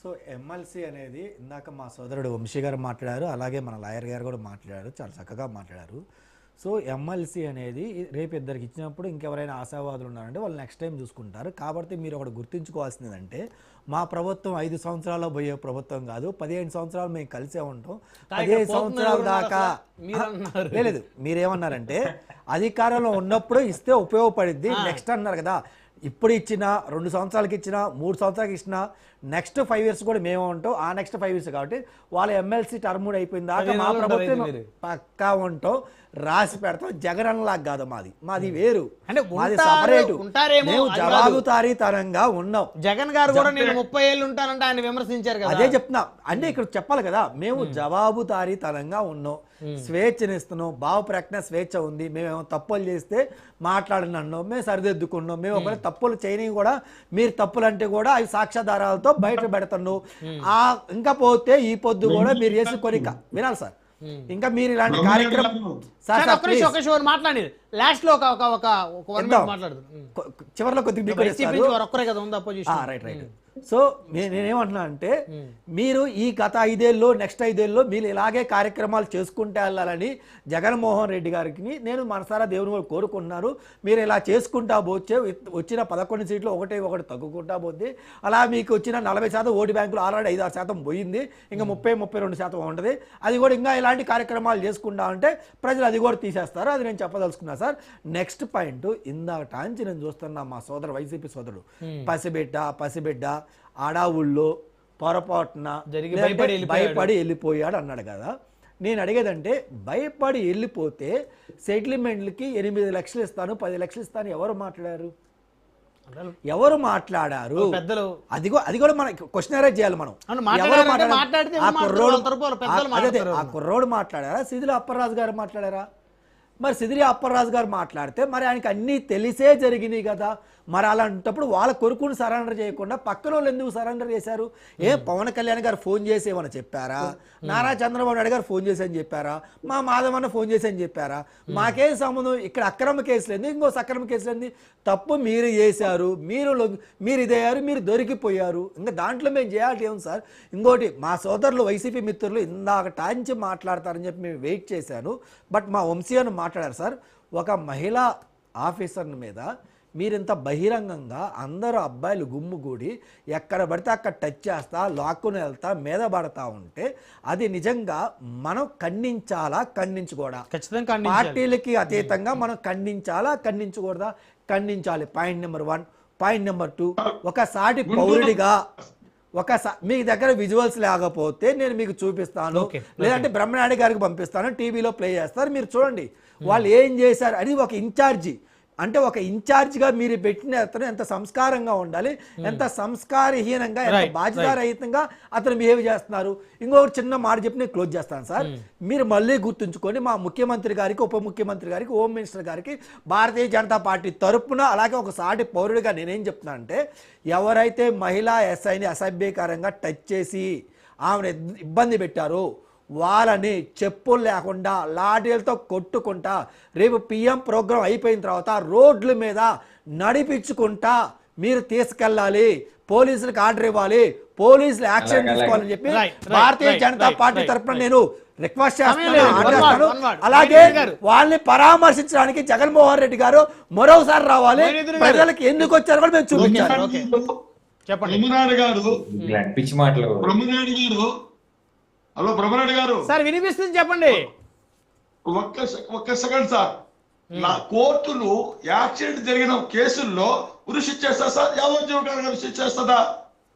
So MLC అనేది ఇందాక మా సోదరుడు వంశీ గారు మాట్లాడారు, అలాగే మన లాయర్ గారు కూడా మాట్లాడారు, చాలా చక్కగా మాట్లాడారు. సో ఎమ్మెల్సీ అనేది రేపు ఇద్దరికి ఇచ్చినప్పుడు ఇంకెవరైనా ఆశావాదులు ఉన్నారంటే వాళ్ళు నెక్స్ట్ టైం చూసుకుంటారు. కాబట్టి మీరు ఒకటి గుర్తుంచుకోవాల్సింది అంటే మా ప్రభుత్వం 5 సంవత్సరాల్లో పోయే ప్రభుత్వం కాదు, 15 సంవత్సరాలు మేము కలిసే ఉంటాం. 15 సంవత్సరాల దాకా లేదు. మీరేమన్నారంటే అధికారంలో ఉన్నప్పుడు ఇస్తే ఉపయోగపడిద్ది నెక్స్ట్ అన్నారు కదా. ఇప్పుడు ఇచ్చిన 2 సంవత్సరాలకి ఇచ్చిన 3 సంవత్సరాలకి ఇచ్చిన నెక్స్ట్ 5 years కూడా మేము ఉంటాం. ఆ నెక్స్ట్ 5 years కాబట్టి వాళ్ళ ఎమ్మెల్సీ టర్మ్ అయిపోయిన దాకా మా ప్రభుత్వం పక్కా ఉంటాం, రాసి పెడతాం. జగన్ అన్నలాగా కాదు, మాది వేరు, మాది సపరేట్. మేము జవాబుదారీతనంగా ఉన్నాం. జగన్ గారు కూడా నేను 30 ఏళ్ళు ఉంటానంటే ఆయన విమర్శించారు కదా. అదే చెప్తున్నా, అంటే ఇక్కడ చెప్పాలి కదా, మేము జవాబుదారీతనంగా ఉన్నాం, స్వేచ్ఛనిస్తున్నాం, భావ ప్రకటన స్వేచ్ఛ ఉంది. మేమేమో తప్పులు చేస్తే మాట్లాడినన్నాం, మేము సరిదిద్దుకున్నాం. మేము ఒకవేళ తప్పులు చేయని కూడా మీరు తప్పులు అంటే కూడా అవి సాక్ష్యాధారాలతో బయట పెడుతున్నాం. ఇంకా పోతే ఈ పొద్దు కూడా మీరు చేసుకొని వినాలి సార్. ఇంకా మీరు ఇలాంటి కార్యక్రమం మాట్లాడి లాస్ట్ లో చివరిలో కొద్దిగా రైట్. సో నేనేమంటున్నా అంటే మీరు ఈ గత 5 ఏళ్ళు నెక్స్ట్ 5 ఏళ్ళు మీరు ఇలాగే కార్యక్రమాలు చేసుకుంటే వెళ్ళాలని జగన్మోహన్ రెడ్డి గారికి నేను మనసారా దేవుని కూడా కోరుకుంటున్నారు. మీరు ఇలా చేసుకుంటా పోతే వచ్చిన 11 సీట్లు ఒకటి తగ్గుకుంటా పోతే అలా మీకు వచ్చిన 40% ఓటు బ్యాంకులు ఆల్రెడీ 5-6% పోయింది. ఇంకా 30-32% ఉంటుంది. అది కూడా ఇంకా ఇలాంటి కార్యక్రమాలు చేసుకుంటా ఉంటే ప్రజలు అది కూడా తీసేస్తారు. అది నేను చెప్పదలుచుకున్నా సార్. నెక్స్ట్ పాయింట్, ఇందాక టాంచి నేను చూస్తున్నా మా సోదరు వైసీపీ సోదరుడు పసిబిడ్డ అడావుల్లో పొరపాటున భయపడి వెళ్ళిపోయాడు అన్నాడు కదా. నేను అడిగేదంటే భయపడి వెళ్ళిపోతే సెటిల్మెంట్లకి 8 లక్షలు ఇస్తాను 10 లక్షలు ఇస్తాను ఎవరు మాట్లాడారు? అది కూడా మన క్వశ్చనరైజ్ చేయాలి మనం. ఆ కుర్రోడు మాట్లాడారా, సిదిలి అప్పర్రాజు గారు మాట్లాడారా? మరి సిదిలి అప్పర్రాజు గారు మాట్లాడితే మరి ఆయనకి అన్నీ తెలిసే జరిగినాయి కదా. మరి అలాంటప్పుడు వాళ్ళ కొడుకుని సరెండర్ చేయకుండా పక్కన వాళ్ళు ఎందుకు సరెండర్ చేశారు? పవన్ కళ్యాణ్ గారు ఫోన్ చేసి ఏమని చెప్పారా? నారా చంద్రబాబు నాయుడు గారు ఫోన్ చేసి అని చెప్పారా? మా మాధవన్న ఫోన్ చేసి అని చెప్పారా? మాకేం సంబంధం? ఇక్కడ అక్రమ కేసులు ఇంకో సక్రమ కేసులు తప్పు మీరు చేశారు, మీరు ఇదయ్యారు, మీరు దొరికిపోయారు. ఇంకా దాంట్లో మేము చేయాలి ఏం సార్? ఇంకోటి, మా సోదరులు వైసీపీ మిత్రులు ఇందాక టాంచి మాట్లాడతారని చెప్పి మేము వెయిట్ చేశాను. బట్ మా వంశీ అని మాట్లాడారు సార్. ఒక మహిళా ఆఫీసర్ మీద మీరింత బహిరంగంగా అందరూ అబ్బాయిలు గుమ్ముగూడి ఎక్కడ పడితే అక్కడ టచ్ చేస్తా, లాక్కుని వెళ్తా, మీద పడతా ఉంటే అది నిజంగా మనం ఖండించాలా, ఖండించకూడదా? పార్టీలకి అతీతంగా మనం ఖండించాలా, ఖండించకూడదా? ఖండించాలి. Point number 1. పాయింట్ నెంబర్ 2, ఒక సాటి పౌరుడిగా మీ దగ్గర విజువల్స్ లేకపోతే నేను మీకు చూపిస్తాను, లేదంటే బ్రహ్మనాయుడు గారికి పంపిస్తాను, టీవీలో ప్లే చేస్తారు, మీరు చూడండి వాళ్ళు ఏం చేశారు. అది ఒక ఇన్ఛార్జి అంటే ఒక ఇన్ఛార్జిగా మీరు పెట్టిన అతను ఎంత సంస్కారంగా ఉండాలి, ఎంత సంస్కారహీనంగా, ఎంత బాధ్యతారహితంగా అతను బిహేవ్ చేస్తున్నారు. ఇంకొకటి చిన్న మాట చెప్పి నేను క్లోజ్ చేస్తాను సార్. మీరు మళ్ళీ గుర్తుంచుకొని మా ముఖ్యమంత్రి గారికి, ఉప ముఖ్యమంత్రి గారికి, హోమ్ మినిస్టర్ గారికి భారతీయ జనతా పార్టీ తరపున అలాగే ఒక సాటి పౌరుడిగా నేనేం చెప్తున్నా అంటే, ఎవరైతే మహిళా ఎస్ఐని అసభ్యకరంగా టచ్ చేసి ఆమెను ఇబ్బంది పెట్టారో వాళ్ళని చెప్పులు లేకుండా లాఠీలతో కొట్టుకుంటా రేపు పిఎం ప్రోగ్రాం అయిపోయిన తర్వాత రోడ్ల మీద నడిపించుకుంటా మీరు తీసుకెళ్ళాలి, పోలీసులకు ఆర్డర్ ఇవ్వాలి, పోలీసులు యాక్షన్ తీసుకోవాలని చెప్పి భారతీయ జనతా పార్టీ తరఫున నేను రిక్వెస్ట్ చేస్తాను. అలాగే వాళ్ళని పరామర్శించడానికి జగన్మోహన్ రెడ్డి గారు మరోసారి రావాలి, ప్రజలకు ఎందుకు వచ్చారో కూడా మేము చూపించాలి. హలో బ్రహ్మనాయుడు గారు సార్, వినిపిస్తుంది, చెప్పండి. ఒక్క సెకండ్ సార్. నా కోర్టులు యాక్సిడెంట్ జరిగిన కేసుల్లో ఉరిశిక్ష చేస్తా సార్, యావజ్జీవకాలంగా ఉరిశిక్ష చేస్తుందా?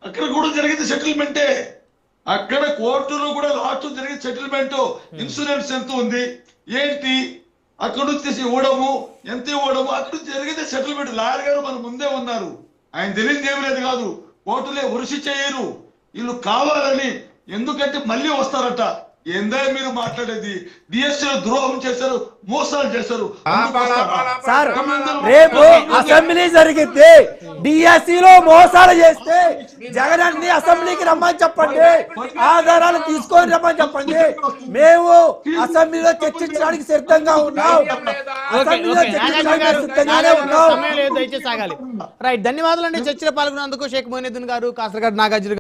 అక్కడ కూడా జరిగింది సెటిల్మెంటే. అక్కడ కోర్టులో కూడా లాస్ట్ జరిగింది సెటిల్మెంట్. ఇన్సూరెన్స్ ఎంత ఉంది ఏంటి, అక్కడ నుంచి ఇవ్వడము ఎంత ఇవ్వడము, అక్కడ జరిగింది సెటిల్మెంట్. లాయర్ గారు మన ముందే ఉన్నారు, ఆయన తెలియదు ఏమి లేదు కాదు. కోర్టులే ఉరిశిక్ష చేయరు, వీళ్ళు కావాలని. ఎందుకంటే మళ్ళీ వస్తారట. ఏందా మీరు మాట్లాడేది? డిఎస్సీలో ద్రోహం చేశారు, మోసాలు చేశారు. సార్ రేపు అసెంబ్లీ జరిగితే డిఎస్సీలో మోసాలు చేస్తే జగన్ అసెంబ్లీకి రమ్మని చెప్పండి, ఆధారాలు తీసుకొని రమ్మని చెప్పండి. మేము అసెంబ్లీలో చర్చించడానికి సిద్ధంగా ఉన్నాం, అసెంబ్లీలో చర్చించడానికి సిద్ధంగానే ఉన్నాం. రైట్, ధన్యవాదాలు అండి చర్చలో పాల్గొన్నందుకు షేక్ మొయినుద్దీన్ గారు, కాసరగాడు నాగార్జున.